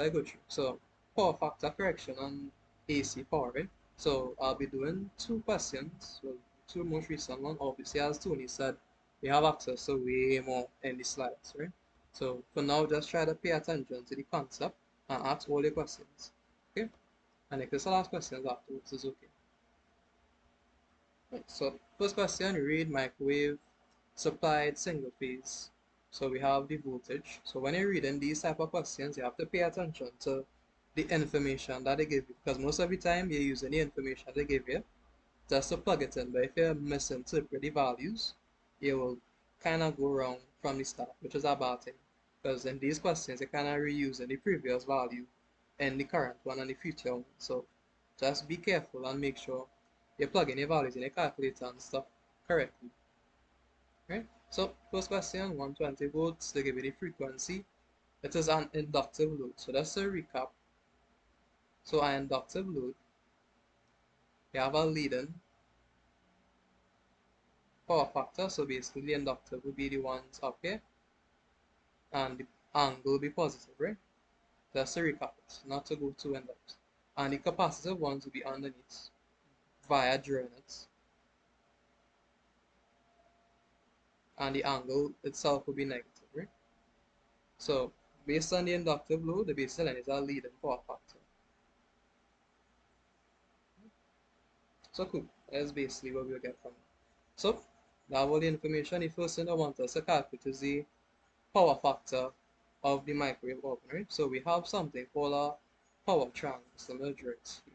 I go through. So power factor correction on AC power, right? So I'll be doing two questions. Well, two most recent one. Obviously, as Tony said, we have access to way more in the slides, right? So for now, just try to pay attention to the concept and ask all the questions. Okay? And if you still ask questions afterwards, it's okay. Right, so first question, read microwave supplied single phase. So we have the voltage. So when you're reading these type of questions, you have to pay attention to the information that they give you, because most of the time you're using the information they give you just to plug it in. But if you misinterpret the values, you will kind of go wrong from the start, which is a bad thing. Because in these questions, you're kind of reusing the previous value and the current one and the future one. So just be careful and make sure you plug in your values in your calculator and stuff correctly. Right? So first question, 120 volts, they give you the frequency. It is an inductive load. So that's a recap. So an inductive load, you have a leading power factor. So basically the inductive will be the ones up here and the angle will be positive, right? That's to recap it, not to go too in depth. And the capacitive ones will be underneath via drawing it. And the angle itself will be negative, right? So based on the inductive load, the base line is our leading power factor. So cool. That's basically what we'll get from it. So that was the information. The first thing I want us to calculate is the power factor of the microwave oven, right? So we have something called a power triangle. So let's draw it here.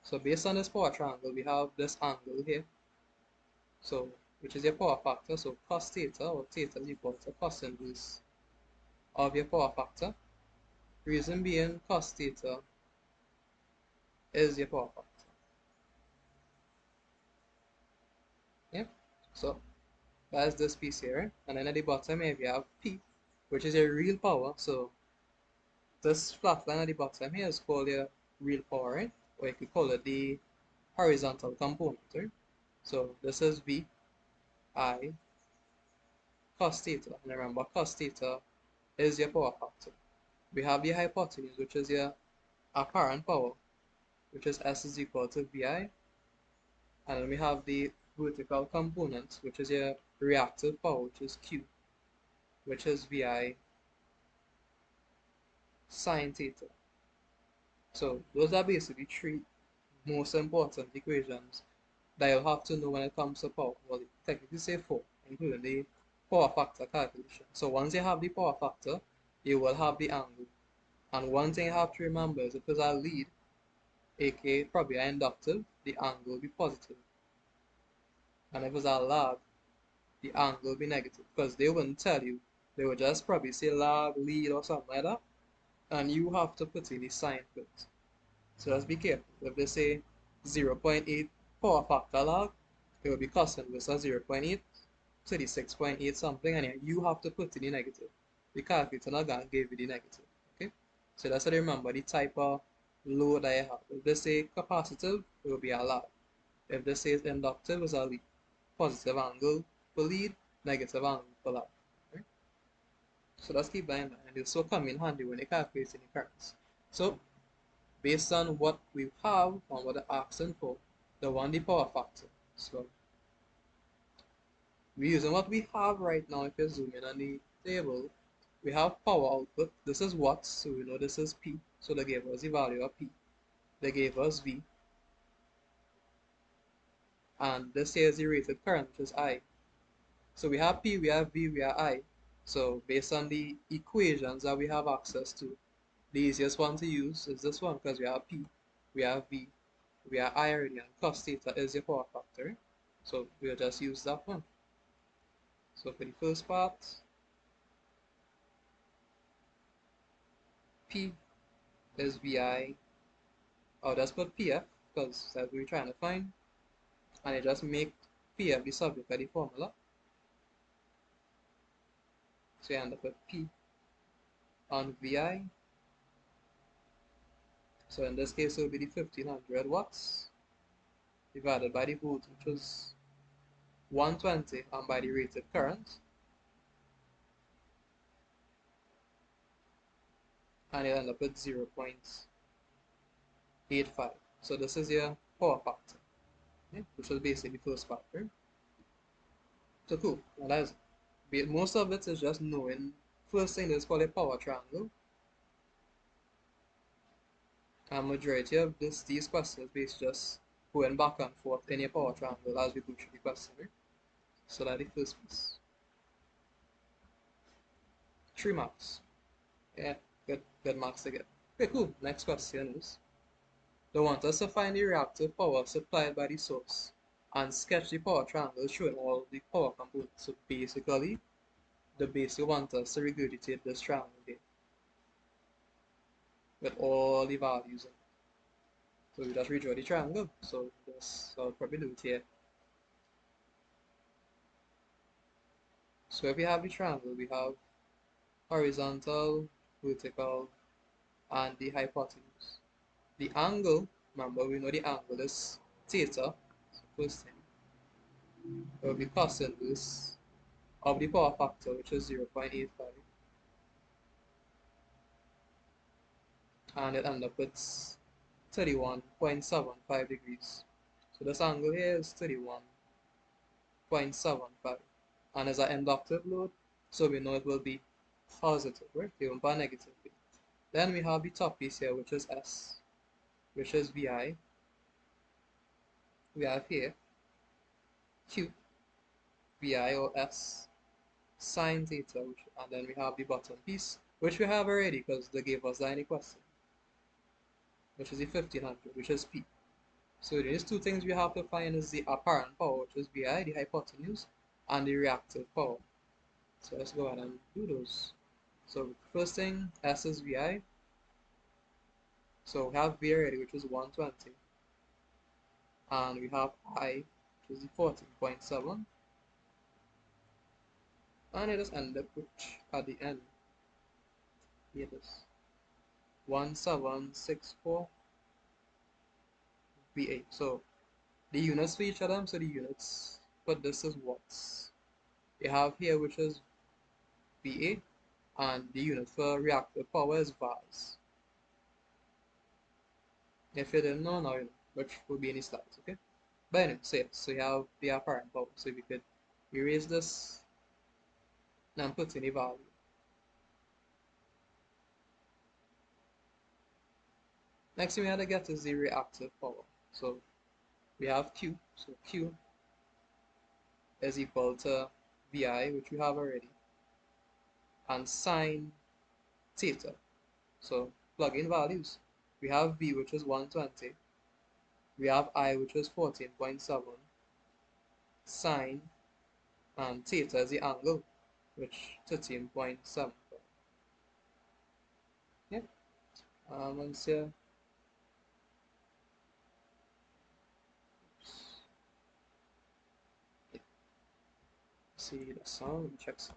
So based on this power triangle, we have this angle here. So which is your power factor. So cos theta, or theta is equal to cos inverse of your power factor. Reason being cos theta is your power factor. Yeah. So that's this piece here. And then at the bottom here we have P, which is your real power. So this flat line at the bottom here is called your real power, right? Or you could call it the horizontal component, right? So this is V I cos theta. And remember, cos theta is your power factor. We have the hypotenuse, which is your apparent power, which is S is equal to VI. And then we have the vertical component, which is your reactive power, which is Q, which is VI sine theta. So those are basically three most important equations that you'll have to know when it comes to power. Well, technically say four, including the power factor calculation. So once you have the power factor, you will have the angle. And one thing you have to remember is if it's a lead, aka probably an inductive, the angle will be positive. And if it's a lag, the angle will be negative. Because they wouldn't tell you. They would just probably say lag, lead, or something like that. And you have to put in the sign for it. So just be careful. If they say 0.8 power factor lag, it will be cos inverse of 0.8 to the 6.8 something, and you have to put in the negative. The calculator not gonna give you the negative. Okay? So that's how to remember the type of load that you have. If they say capacitive, it will be a lag. If they say inductive, it's a lead. Positive angle for lead, negative angle for lag. Right? So let's keep that in mind. It will come in handy when you're calculating the currents. So based on what we have and what they're asking for, they want the power factor. So we're using what we have right now. If you zoom in on the table, we have power output. This is watts, so we know this is P. So they gave us the value of P. They gave us V. And this here is the rated current, which is I. So we have P, we have V, we have I. So based on the equations that we have access to, the easiest one to use is this one because we have P, we have V, we have I already, and cos theta is your power factor. So we'll just use that one. So for the first part, P is VI. I'll just put PF because that's what we're trying to find. And I just make PF the subject of the formula. So you end up with P on VI. So in this case, it will be the 1500 watts divided by the voltage, which is 120 and by the rated current, and you'll end up with 0.85. So this is your power factor, okay? Which is basically the first factor. So cool. Now that's most of it is just knowing. First thing is called a power triangle. And majority of these questions based just going back and forth in a power triangle as we go through the question. Right? So that's the first piece. 3 marks. Yeah, good marks to get. Okay, cool. Next question is, they want us to find the reactive power supplied by the source and sketch the power triangle showing all the power components. So basically, the basic want us to regurgitate this triangle here with all the values in it. So we just redraw the triangle. So I'll probably do it here. So if we have the triangle, we have horizontal, vertical, and the hypotenuse. The angle, remember we know the angle is theta, so first thing, will be cos inverse of the power factor, which is 0.85, and it ends up with 31.75 degrees. So this angle here is 31.75, and as an inductive load, so we know it will be positive, right? Even by negative. Then we have the top piece here, which is S, which is VI. We have here Q, VI or S, sine theta, and then we have the bottom piece, which we have already because they gave us that in the question, which is the 1500, which is P. So these two things we have to find is the apparent power, which is VI, the hypotenuse, and the reactive power. So let's go ahead and do those. So first thing, S is VI. So we have V already, which is 120. And we have I, which is the 14.7. And it is end up with, at the end, here it is, 1764 VA. So the units for each of them, so the units, but this is watts. You have here, which is VA, and the unit for reactive power is VARs. If you didn't know, now you know, which will be in the slides, okay? But anyway, so you have the apparent power. So we could erase this and put in a value. Next thing we have to get is the reactive power. So we have Q, so Q is equal to VI, which we have already, and sine theta. So plug in values. We have V, which is 120. We have I, which is 14.7. Sine, and theta is the angle, which 13.7. Yeah. Once here. See the sound, check some.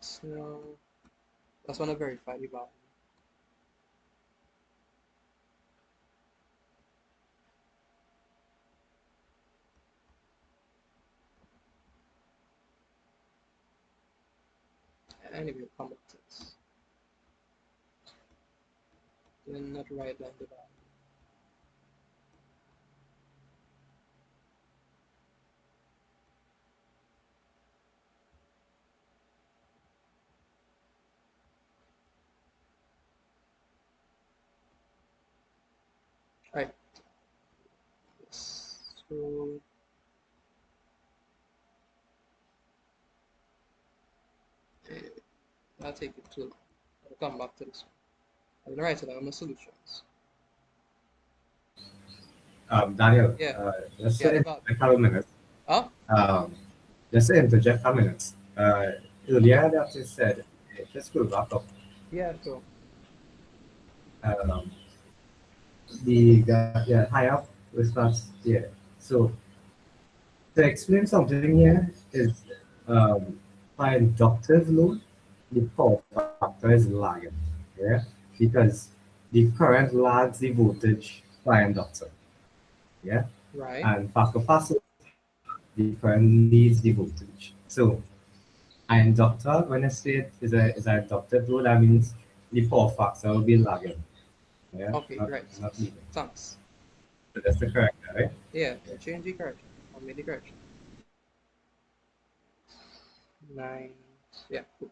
So that's want to verify the value. Anyway, we'll come back to this. Then not write down the value. Right. So I'll take it to, I'll come back to this one. I'll write it down the solutions. Daniel, Yeah, just yeah, to the value. interject a minute. Huh? Just to interject a minute. Earlier that you said, just go back up. Yeah, so Um, yeah, high up response. Yeah. So to explain something here is by inductive load, the power factor is lagging. Yeah, because the current lags the voltage by inductor. yeah? Right. And for capacitor, the current leads the voltage. So an inductor, when I say it is an inductive load, that means the power factor will be lagging. Yeah, Okay, not right. not leading. Thanks. So that's the correct, right? Yeah, change the correction. Or made the correction. 9. Yeah, cool.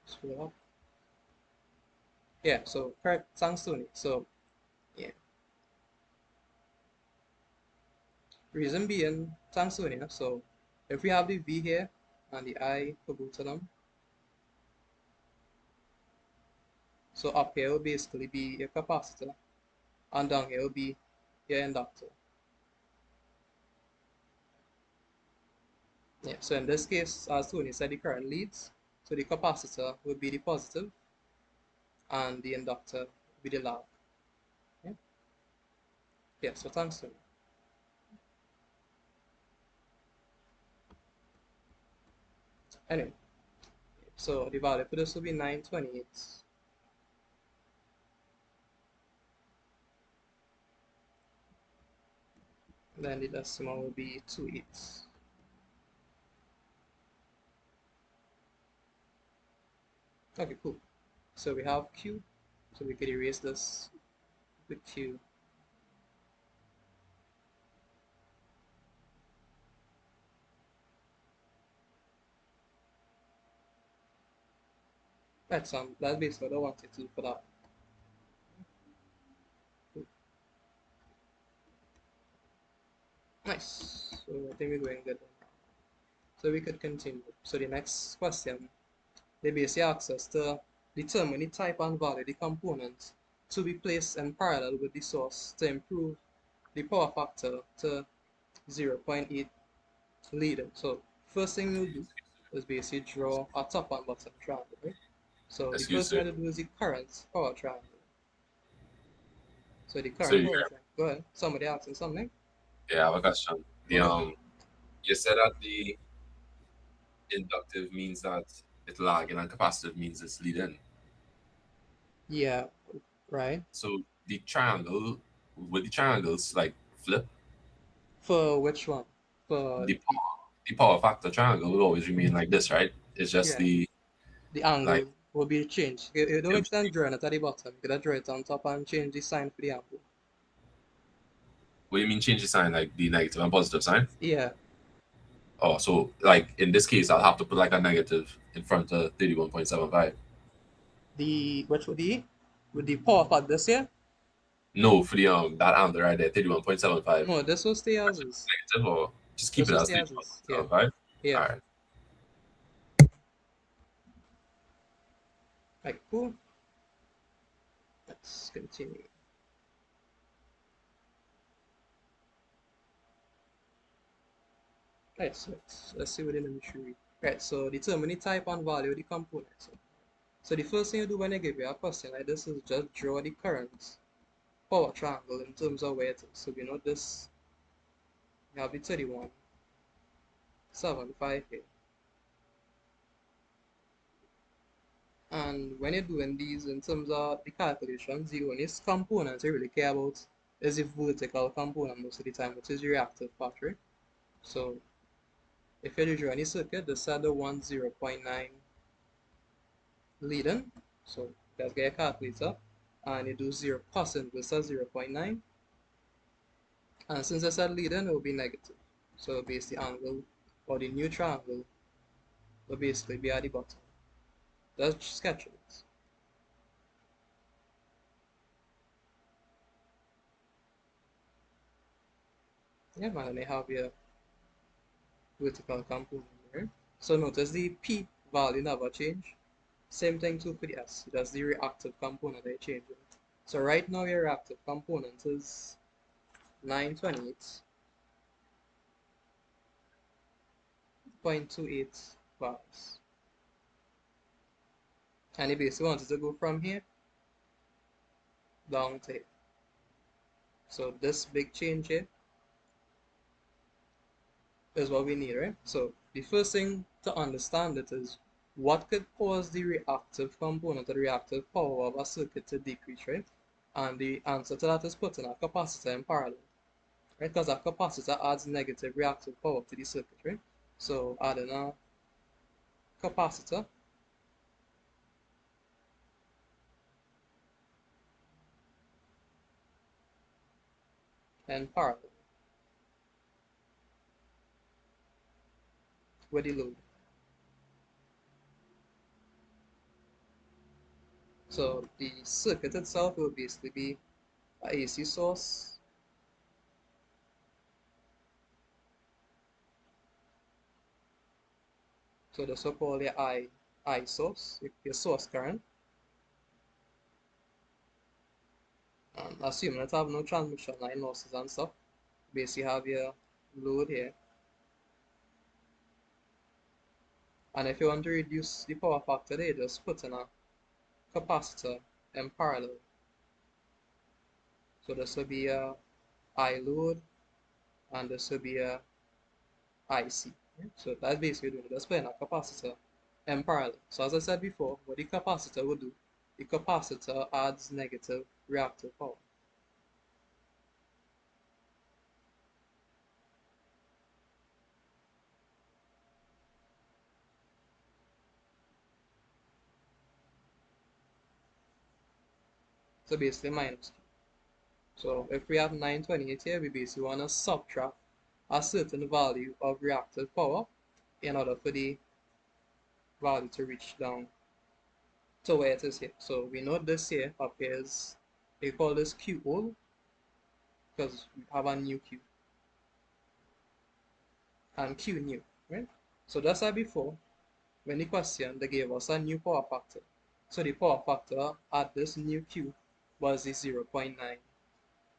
Scroll up. Yeah, so correct. Thanks, Tony. So, yeah. Reason being, thanks, Tony. So, if we have the V here and the I for both of them, so up here will basically be your capacitor, and down here will be your inductor. Yeah, so in this case, as Tony said, the current leads. So the capacitor will be the positive, and the inductor will be the lag. Yeah, yeah, so thanks, Tony. Anyway, so the value for this will be 928. Then the decimal will be 28. Okay, cool. So we have Q, so we could erase this with Q. That's basically what I wanted to put up. Cool. Nice. So I think we're doing good. So we could continue. So the next question, they basically ask us to determine the type and value of the components to be placed in parallel with the source to improve the power factor to 0.8 leading. So first thing we'll do is basically draw a top and bottom triangle, right? So the Excuse first thing sir. I do is the current power triangle. So the So current yeah, power triangle. Go ahead. Somebody asking something? yeah, I have a question. Go ahead. You said that the inductive means that it's lagging and capacitive means it's leading. Yeah, right. So the triangle, with the triangles like flip, For which one? For the power factor triangle will always remain like this, right? It's just yeah, the the like. angle will be changed. You don't make sense drawing it at the bottom. You gotta draw it on top and change the sign for the angle. What do you mean change the sign, like the negative and positive sign? Yeah, Oh, so like in this case, I'll have to put like a negative in front of 31.75. the which would the power factor this here? No, for the that angle right there, 31.75 No, this will stay as is. negative, or just keep This it will as stay as is. Yeah, 31.75. All yeah. right. Right, cool. Let's continue. Right, so let's see what the number should read. Right, so determine the type and value of the components. So the first thing you do when I give you a question like this is just draw the current power triangle in terms of where it is. So we know this, we have the 31.75 here. And when you're doing these in terms of the calculations, the only components you really care about is the vertical component most of the time, which is your reactive part, right? So if you draw any circuit, this is the 0.9 leading. So let's get a calculator and you do 0% versus 0.9. And since I said leading, it will be negative. So basically the angle or the neutral angle will basically be at the bottom. Let's sketch it. Yeah, man, and I have your vertical component here. So notice the P value never change. Same thing too for the S. That's the reactive component I change it. So right now your reactive component is 928.28 bars. And you basically wanted to go from here down to here. So this big change here is what we need, right? So the first thing to understand it is what could cause the reactive component, the reactive power of a circuit to decrease, right? And the answer to that is putting a capacitor in parallel, right? Because a capacitor adds negative reactive power to the circuit, right? So adding a capacitor in parallel with the load. So the circuit itself will basically be a AC source so the so-called I source, your source current. And assuming that I have no transmission line losses and stuff, basically have your load here. And if you want to reduce the power factor there, just put in a capacitor in parallel. So this will be a I load and this will be a IC. Right? So that's basically doing it. Just putting a capacitor in parallel. So as I said before, what the capacitor will do, the capacitor adds negative reactive power. So basically minus Q. So if we have 928 here, we basically want to subtract a certain value of reactive power in order for the value to reach down to where it is here. So we know this here appears, we call this Q old because we have a new Q and Q new, right? So just like before, when the question they gave us a new power factor. So the power factor at this new Q was the 0.9.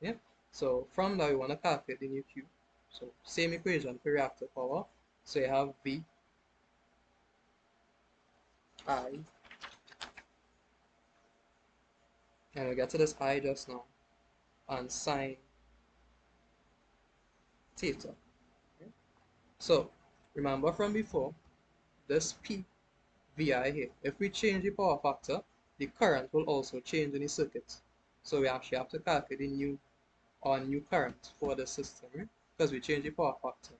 Yeah. So from that we want to calculate the new Q. So same equation for reactive power. So you have V I, and we get to this I just now, and sine theta. Okay? So remember from before, this P VI here, if we change the power factor, the current will also change in the circuit. So we actually have to calculate the new current for the system, right? Because we change the power factor.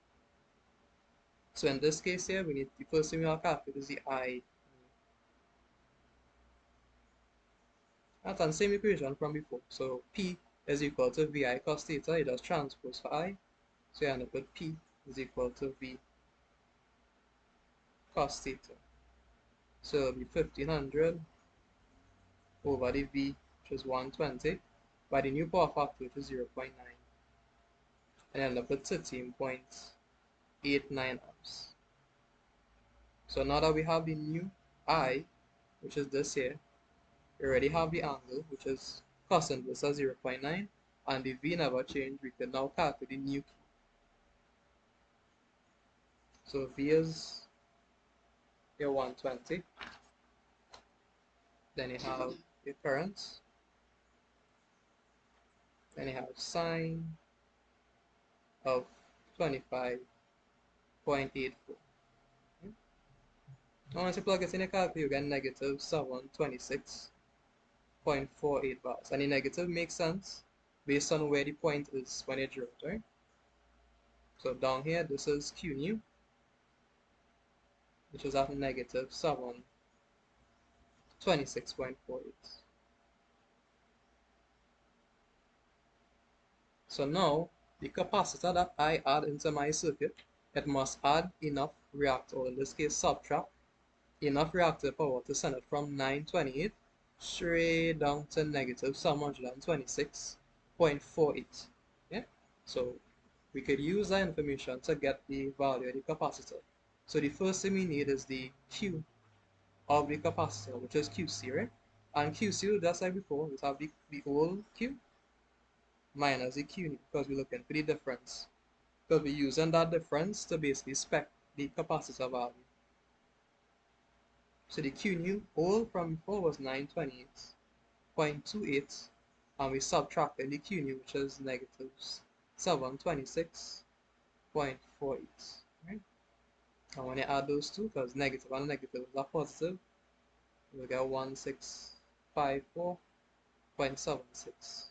So in this case here, we need the first thing we have to calculate is the I. That's the same equation from before. So P is equal to VI cos theta. You just transpose for I. So you end up with P is equal to V cos theta. So it'll be 1500 over the V, which is 120, by the new power factor, which is 0.9. And end up with 13.89 amps. So now that we have the new I, which is this here, we already have the angle, which is cos inverse of 0.9, and the V never changed. We can now calculate the new Q. So V is your 120. Then you have your current. Then you have sine of 25.84. Now once you plug it in your calculator, you get negative 726.48 bars. And the negative makes sense based on where the point is when you draw it, right? So down here, this is Q new, which is at negative 726.48. So now, the capacitor that I add into my circuit, it must add enough reactor, or in this case subtract, enough reactive power to send it from 928 straight down to negative 726.48. Yeah? So we could use that information to get the value of the capacitor. So the first thing we need is the Q of the capacitor, which is QC, right? And QC, just like before, we have the old Q minus the Q because we're looking for the difference. Because we're using that difference to basically spec the capacitor value. So the Q new old from before was 928.28, and we subtracted the Q new, which is negative 726.48. Right? And when you add those two, because negative and negative is a positive, you get 1654 0.76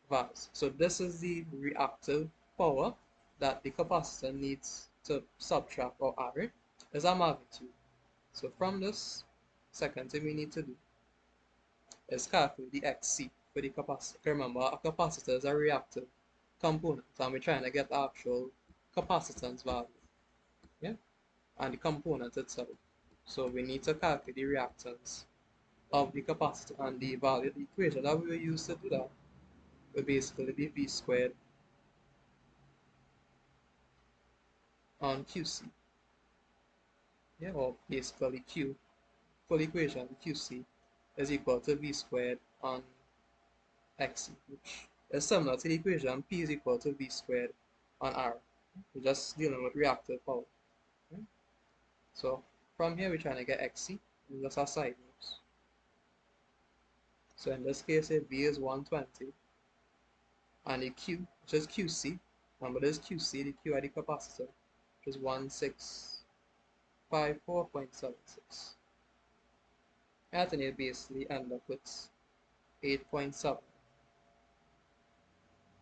volts. So this is the reactive power that the capacitor needs to subtract or add as a magnitude. So from this, second thing we need to do is calculate the XC for the capacitor. Remember, a capacitor is a reactive component, and we're trying to get the actual capacitance value, yeah, and the component itself. So we need to calculate the reactance of the capacitor, and the value, the equation that we will use to do that will basically be V squared on QC, yeah, or basically Q, full equation QC is equal to V squared on XC, which is similar to the equation P is equal to V squared on R. We're just dealing with reactive power. Okay? So from here we're trying to get XC, and just our side notes. So in this case, if V is 120, and the Q, which is QC, remember this QC, the Q at the capacitor, which is 1654.76. And then it basically end up with 8.7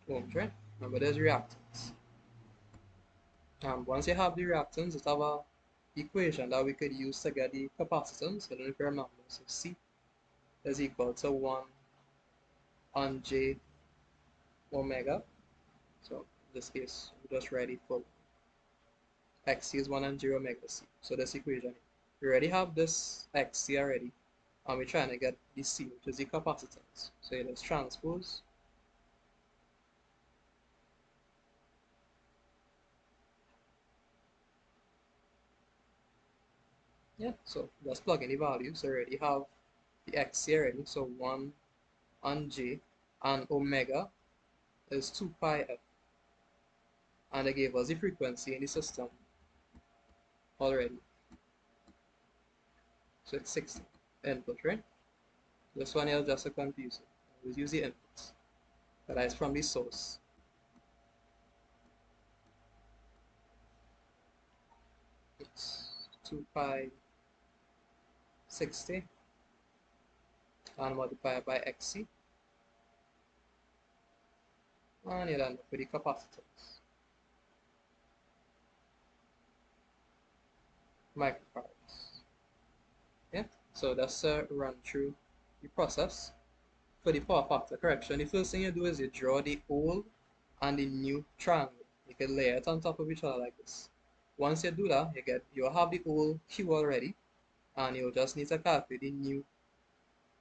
ohms, right? Remember there's reactance. Once you have the reactance, it's our equation that we could use to get the capacitance. I don't know if you remember. So C is equal to 1 on J omega. So in this case, we just write it for XC is 1 on J omega C. So this equation, we already have this XC already, and we're trying to get the C, which is the capacitance. So let's transpose. Yeah, so just plug in the values. So already have the XC already. So 1 on J, and omega is 2 pi f. And they gave us the frequency in the system already. So it's 60 input, right? This one here is just a confusion. We'll use the inputs. That is from the source. It's 2 pi 60 and multiplied by XC. And you end up with the capacitance. Microfarads. Yeah, so that's a run through the process. For the power factor correction, the first thing you do is you draw the old and the new triangle. You can layer it on top of each other like this. Once you do that, you'll have the old Q already, and you'll just need to calculate the new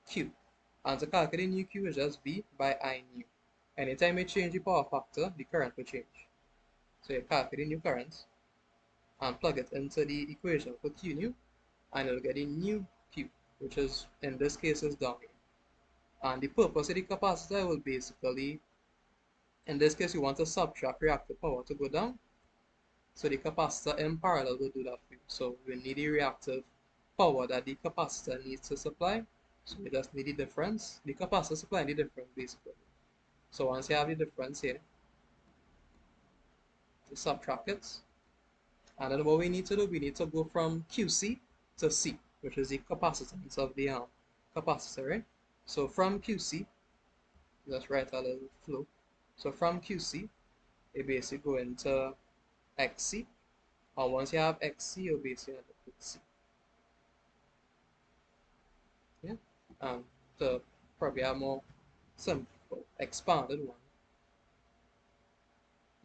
Q. And to calculate the new Q is just V by I new. Anytime you change the power factor, the current will change. So you calculate the new current and plug it into the equation for Q new, and you'll get the new Q, which is in this case is down here. And the purpose of the capacitor will basically, in this case, you want to subtract reactive power to go down. So the capacitor in parallel will do that for you. So we need the reactive power that the capacitor needs to supply. So we just need the difference. The capacitor supplying the difference basically. So once you have the difference here, to subtract it. And then what we need to do, we need to go from QC to C, which is the capacitance of the capacitor, right? So from QC, let's write a little flow. So from QC, you basically go into XC, and once you have XC, you basically end up with C. Yeah, to probably a more simple, expanded one.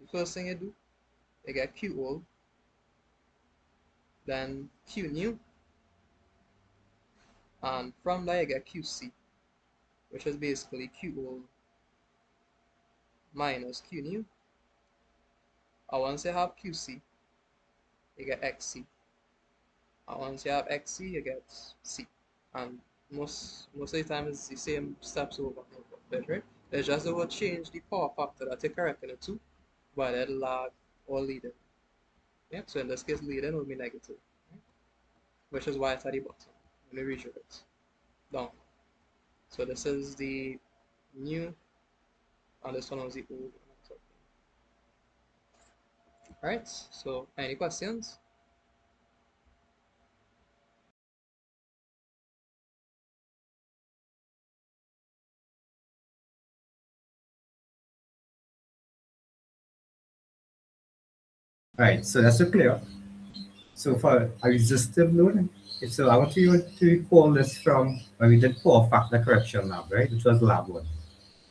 The first thing you do, you get Q old, then Q new, and from there you get QC, which is basically Q old minus Q new. And once you have QC, you get XC. And once you have XC, you get C. And most of the time it's the same steps over and over, right? There's just that we'll change the power factor that you're correcting it to, whether lag or leading. Yeah, so in this case, leading will be negative, right? Which is why it's at the bottom when we reach it down. So this is the new, and this one was the old. Alright, so any questions? Right, so that's so clear. So for a resistive load, so I want you to recall this from when we did power factor correction lab, right? Which was lab one.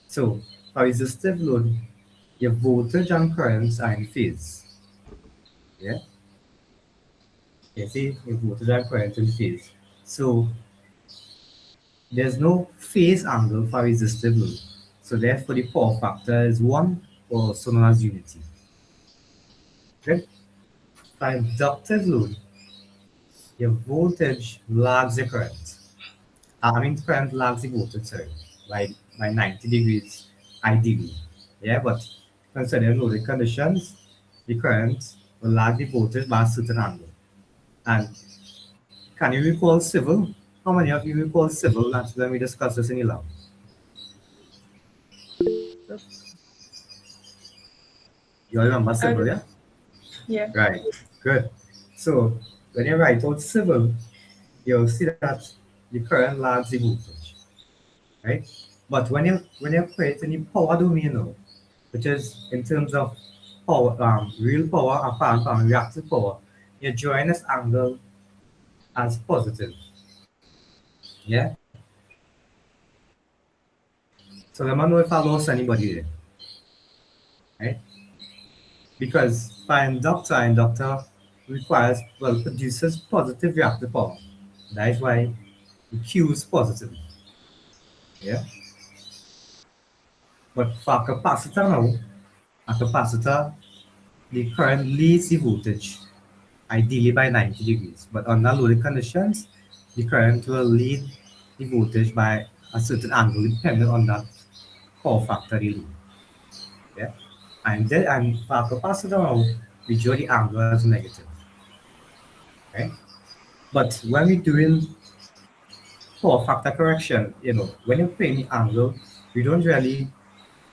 So for resistive load, your voltage and currents are in phase. Yeah. You see, your voltage and current in phase. So there's no phase angle for resistive load. So therefore the power factor is one, or also known as unity. Good. For inductive load, your voltage lags the current. I mean current lags the voltage, sorry, by 90 degrees ideally. Yeah, but considering loaded conditions, the current will lag the voltage by a certain angle. And can you recall civil? How many of you recall civil? That's when we discussed this in the lab. You all remember I civil, yeah? Yeah. Right. Good. So when you write out civil, you'll see that the current lags the voltage, right? But when you create any power domain now, which is in terms of power, real power, apparent power, reactive power, you're drawing this angle as positive. Yeah. So let me know if I lost anybody there, right? Because for inductor requires, well, produces positive reactive power. That is why the Q is positive. Yeah. But for a capacitor now, a capacitor, the current leads the voltage, ideally by 90 degrees. But under loaded conditions, the current will lead the voltage by a certain angle depending on that power factor they lead. Yeah. And for a capacitor now, we draw the angle as negative. Okay. But when we're doing power factor correction, when you're playing the angle, we don't really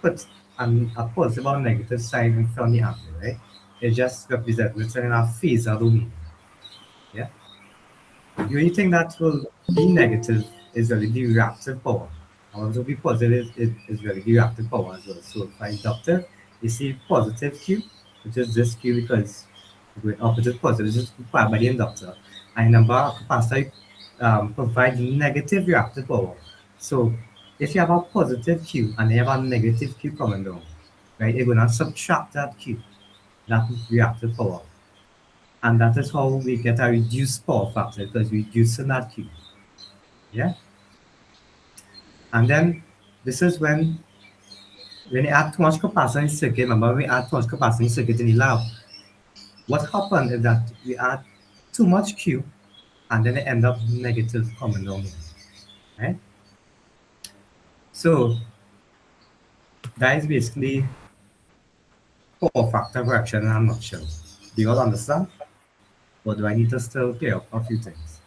put a positive or negative sign in front of the angle, right? It just represents in a phasor domain. Yeah. The only thing that will be negative is really the reactive power. And what will be positive is really the reactive power as well. So for inductive, you see positive Q, which is this Q because the opposite positive is required by the inductor. And number capacitor provide negative reactive power. So if you have a positive Q and you have a negative Q coming down, right, you're gonna subtract that Q, that reactive power. And that is how we get a reduced power factor because we're reducing that Q. Yeah. And then this is when you add too much capacity in circuit, remember we add too much capacity in circuit in the lab. What happened is that we add too much Q and then it end up negative coming down here. Right? So that is basically power factor correction in a nutshell. Do you all understand? Or do I need to still clear up a few things?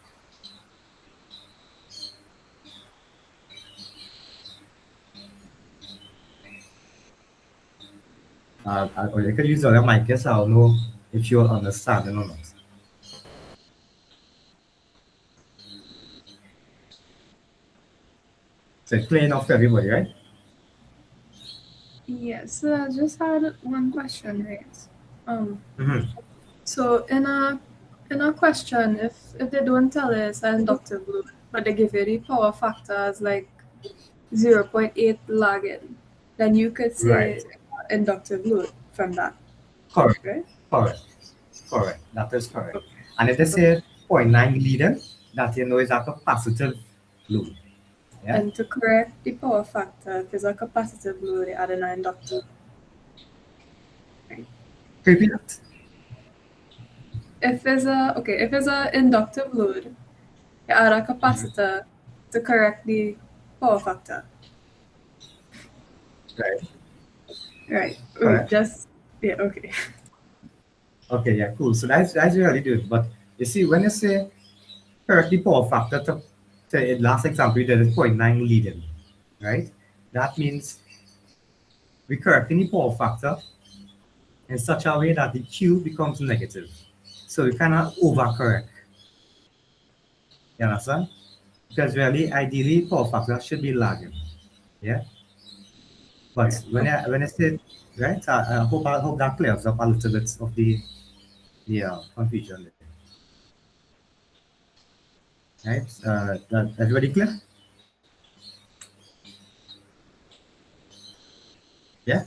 Or you can use other mic, guess I'll know if you all understand or not. So it's clear enough for everybody, right? Yes, I just had one question, right? Mm-hmm. So in a question, if they don't tell us an inductive load, but they give you the power factor as like 0.8 lagging, then you could say Right. inductive load from that, Correct. right? Correct. Correct. That is correct. And if they say 0.9 leading, that you know is a capacitive load. Yeah. And to correct the power factor, if it's a capacitive load, they add an inductive. Repeat that. If it's a inductive load, you add a capacitor to correct the power factor. Right. Right. Correct. Okay. Okay, yeah, cool. So that's really good. But you see, when you say correct the power factor to the last example you did is 0.9 leading, right? That means we correcting the power factor in such a way that the Q becomes negative. So we cannot overcorrect. You understand? Because really, ideally, power factor should be lagging. Yeah. But when I say right, I hope that clears up a little bit of the Yeah, confusion there. Right? Everybody clear? Yeah?